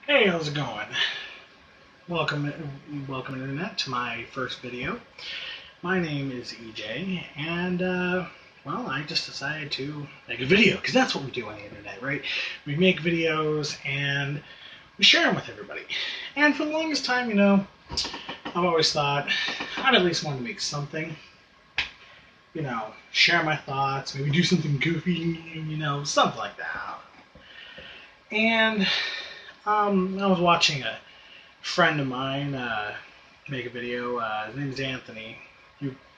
Hey, how's it going? Welcome, welcome Internet to my first video. My name is EJ, and well, I just decided to make a video because that's what we do on the Internet, right? We make videos and we share them with everybody. And for the longest time, I've always thought I'd at least want to make something, share my thoughts, maybe do something goofy, something like that. And I was watching a friend of mine make a video. His name is Anthony.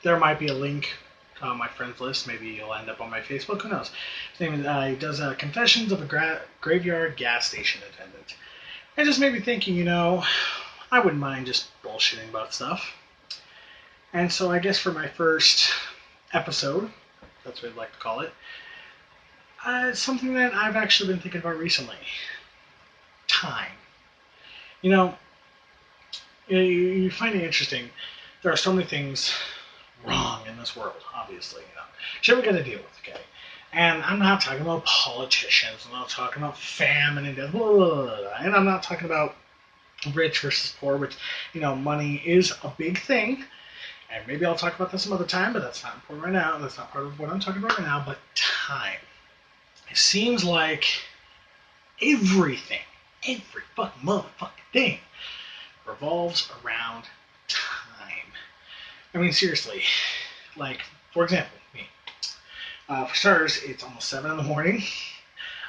There might be a link on my friends list. Maybe you'll end up on my Facebook. Who knows? His name is, he does Confessions of a Graveyard Gas Station Attendant. It just made me thinking, I wouldn't mind just bullshitting about stuff. And so I guess for my first episode, that's what I'd like to call it, it's something that I've actually been thinking about recently. Time. You know, you find it interesting. There are so many things wrong in this world, obviously. Shit we got to deal with, okay? And I'm not talking about politicians. I'm not talking about famine and death. Blah, blah, blah, blah. And I'm not talking about rich versus poor, which, money is a big thing. And maybe I'll talk about this some other time, but that's not important right now. That's not part of what I'm talking about right now. But time. It seems like everything, every fucking motherfucking thing revolves around time. I mean, seriously. Like, for example, me. For starters, it's almost 7 in the morning.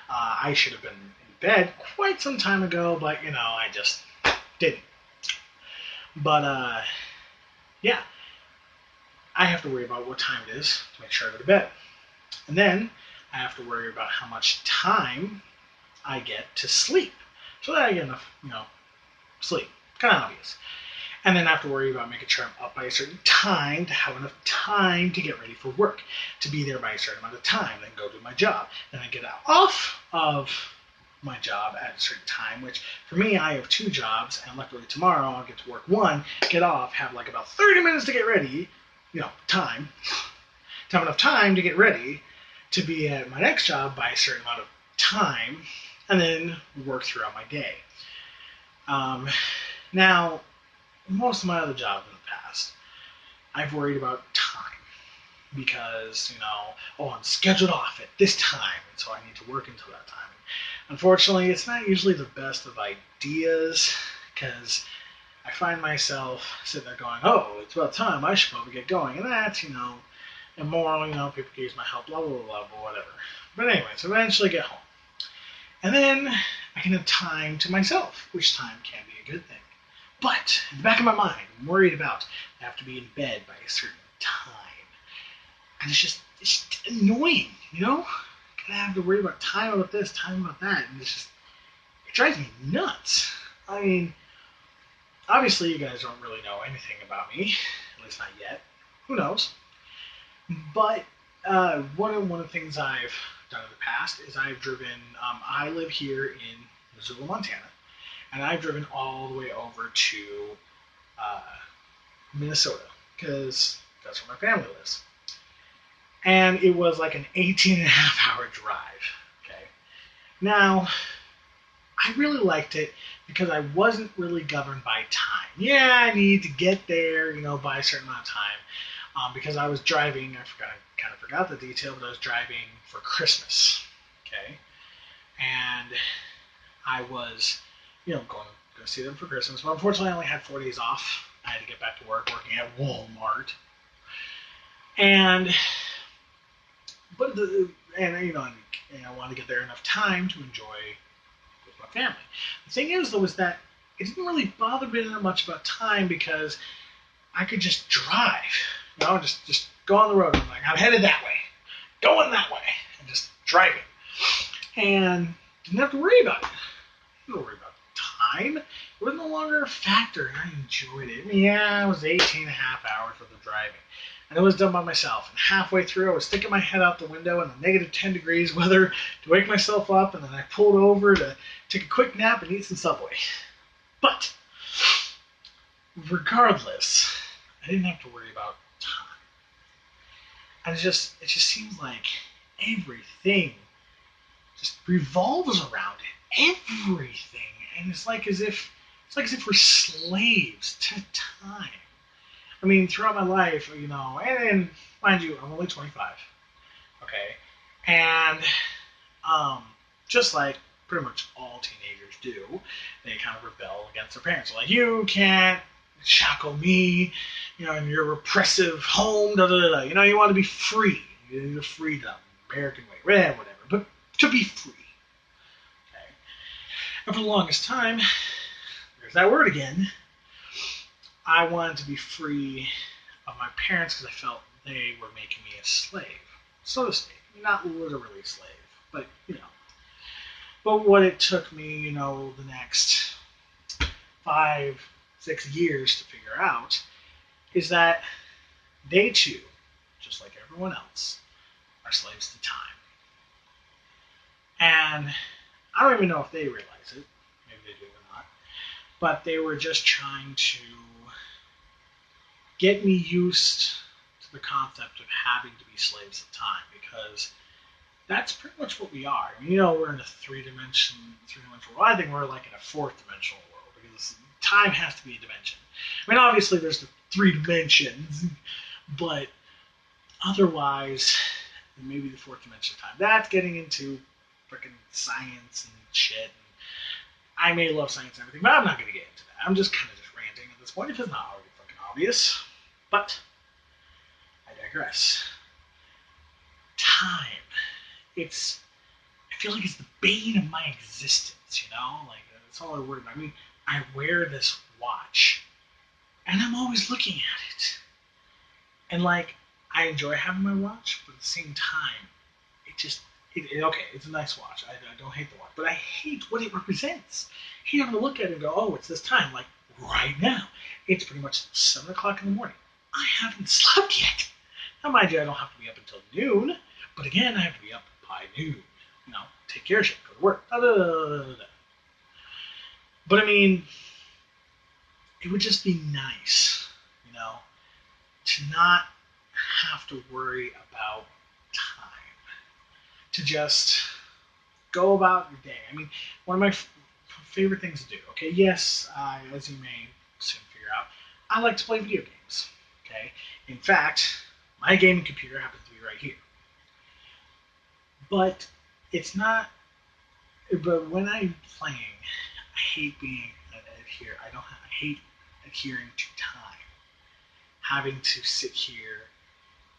I should have been in bed quite some time ago, but, I just didn't. But, yeah. I have to worry about what time it is to make sure I go to bed. And then I have to worry about how much time I get to sleep. So that I get enough, sleep. Kind of obvious. And then I have to worry about making sure I'm up by a certain time to have enough time to get ready for work, to be there by a certain amount of time, then go do my job. Then I get off of my job at a certain time, which for me, I have 2 jobs, and luckily tomorrow I'll get to work 1, get off, have like about 30 minutes to get ready, time, to have enough time to get ready to be at my next job by a certain amount of time, and then work throughout my day. Now, most of my other jobs in the past, I've worried about time because, I'm scheduled off at this time, and so I need to work until that time. Unfortunately, it's not usually the best of ideas because I find myself sitting there going, oh, it's about time, I should probably get going. And that's, immoral, people can use my help, blah, blah, blah, blah, whatever. But anyways, eventually get home. And then I can have time to myself, which time can be a good thing. But in the back of my mind, I'm worried about I have to be in bed by a certain time. And it's just annoying, Gotta have to worry about time about this, time about that. And it drives me nuts. I mean, obviously you guys don't really know anything about me, at least not yet. Who knows? But one of the things I've done in the past is I've driven, I live here in Missoula, Montana, and I've driven all the way over to Minnesota, because that's where my family lives. And it was like an 18-and-a-half-hour drive, okay? Now, I really liked it because I wasn't really governed by time. Yeah, I need to get there, by a certain amount of time. Because I was driving, I kind of forgot the detail, but I was driving for Christmas, okay? And I was, going to see them for Christmas. But unfortunately, I only had 4 days off. I had to get back to work, working at Walmart. And I wanted to get there enough time to enjoy with my family. The thing is, though, is that it didn't really bother me that much about time because I could just drive. Just go on the road. I'm like, I'm headed that way, going that way, and just driving. And didn't have to worry about it. Didn't worry about time. It was no longer a factor, and I enjoyed it. Yeah, it was 18-and-a-half hours worth of driving. And it was done by myself. And halfway through, I was sticking my head out the window in the negative 10 degrees weather to wake myself up, and then I pulled over to take a quick nap and eat some Subway. But, regardless, I didn't have to worry about time. And it just seems like everything just revolves around it. Everything. And and it's like as if we're slaves to time. I mean, throughout my life, and mind you, I'm only 25. Okay, and um, just like pretty much all teenagers do, they kind of rebel against their parents. They're like, you can't shackle me, in your repressive home. Da, da, da, da. You want to be free. You need freedom, American way, whatever. But to be free. Okay. And for the longest time, there's that word again. I wanted to be free of my parents because I felt they were making me a slave, so to speak. Not literally a slave, but But what it took me, the next 5, 6 years to figure out is that they too, just like everyone else, are slaves to time. And I don't even know if they realize it. Maybe they do or not. But they were just trying to get me used to the concept of having to be slaves of time, because that's pretty much what we are. I mean, we're in a three-dimensional world. I think we're like in a fourth-dimensional world, because time has to be a dimension. I mean, obviously there's the 3 dimensions, but otherwise, maybe the fourth dimension of time. That's getting into freaking science and shit. And I may love science and everything, but I'm not going to get into that. I'm just kind of just ranting at this point, if it's not already fucking obvious. But I digress. Time. I feel like it's the bane of my existence, Like, that's all I worry about. I mean, I wear this watch, and I'm always looking at it. And, like, I enjoy having my watch, but at the same time, okay, it's a nice watch. I don't hate the watch, but I hate what it represents. I hate having to look at it and go, oh, it's this time. Like, right now. It's pretty much 7 o'clock in the morning. I haven't slept yet. Now, mind you, I don't have to be up until noon, but again, I have to be up by noon. Take care of shit, go to work. Da, da, da, da, da. But I mean, it would just be nice, to not have to worry about time. To just go about your day. I mean, one of my favorite things to do. Okay, yes, as you may soon figure out, I like to play video games. Okay, in fact, my gaming computer happens to be right here. But it's not. But when I'm playing, I hate being adhere. I hate adhering to time. Having to sit here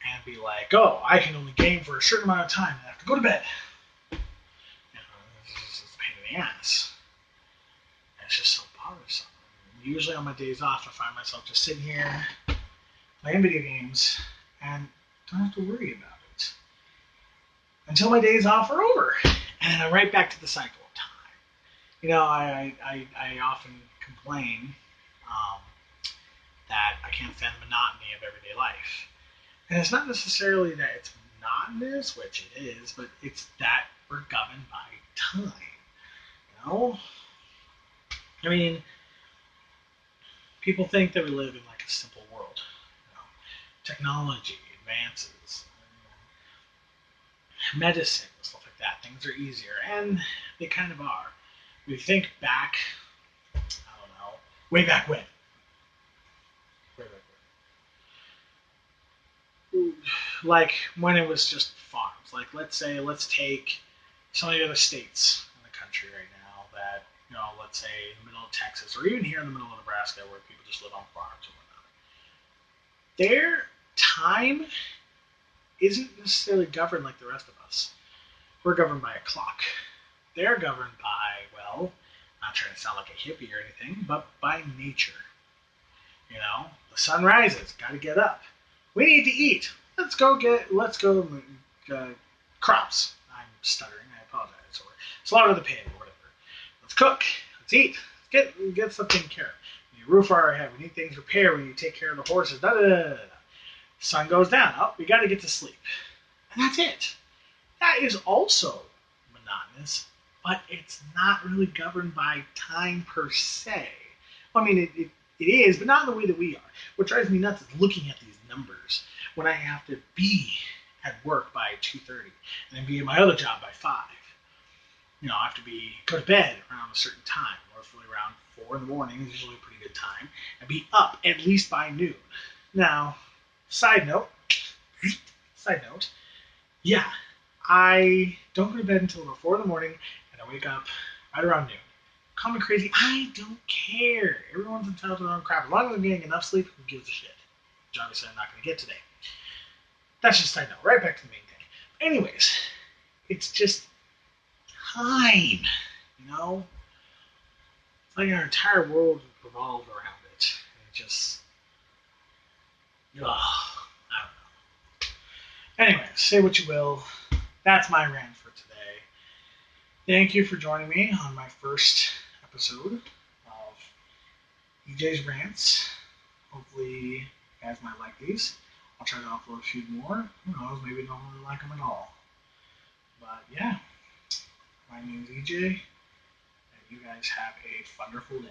and be like, oh, I can only game for a certain amount of time and I have to go to bed. It's a pain in the ass. And it's just so bothersome. Usually on my days off, I find myself just sitting here playing video games and don't have to worry about it until my days off are over, and then I'm right back to the cycle of time. I often complain that I can't stand the monotony of everyday life, and it's not necessarily that it's monotonous, which it is, but it's that we're governed by time. I mean, people think that we live in like a simple world. Technology advances, medicine, stuff like that. Things are easier, and they kind of are. We think back, I don't know, way back when. Like when it was just farms. Like let's take some of the other states in the country right now that, let's say in the middle of Texas or even here in the middle of Nebraska where people just live on farms and whatnot. Their time isn't necessarily governed like the rest of us. We're governed by a clock. They're governed by, well, not trying to sound like a hippie or anything, but by nature. The sun rises, gotta get up. We need to eat. Let's go crops. I'm stuttering, I apologize. Or slaughter the pig or whatever. Let's cook. Let's eat. Let's get stuff taken care of. We need a roof over our head. We need things repaired. We need to take care of the horses. Da, da, da, da. Sun goes down. Oh, we got to get to sleep. And that's it. That is also monotonous, but it's not really governed by time per se. I mean, it is, but not in the way that we are. What drives me nuts is looking at these numbers when I have to be at work by 2:30 and then be at my other job by 5. I have to go to bed around a certain time, roughly around 4 in the morning is usually a pretty good time, and be up at least by noon. Now, side note, yeah, I don't go to bed until about 4 in the morning, and I wake up right around noon. Call me crazy, I don't care. Everyone's entitled to their own crap. As long as I'm getting enough sleep, who gives a shit? Which obviously I'm not going to get today. That's just side note. Right back to the main thing. Anyways, it's just time, you know? It's like our entire world revolved around it. And it just, I don't know. Anyway, say what you will. That's my rant for today. Thank you for joining me on my first episode of EJ's Rants. Hopefully you guys might like these. I'll try to upload a few more. Who knows, maybe don't really like them at all. But yeah, my name is EJ, and you guys have a wonderful day.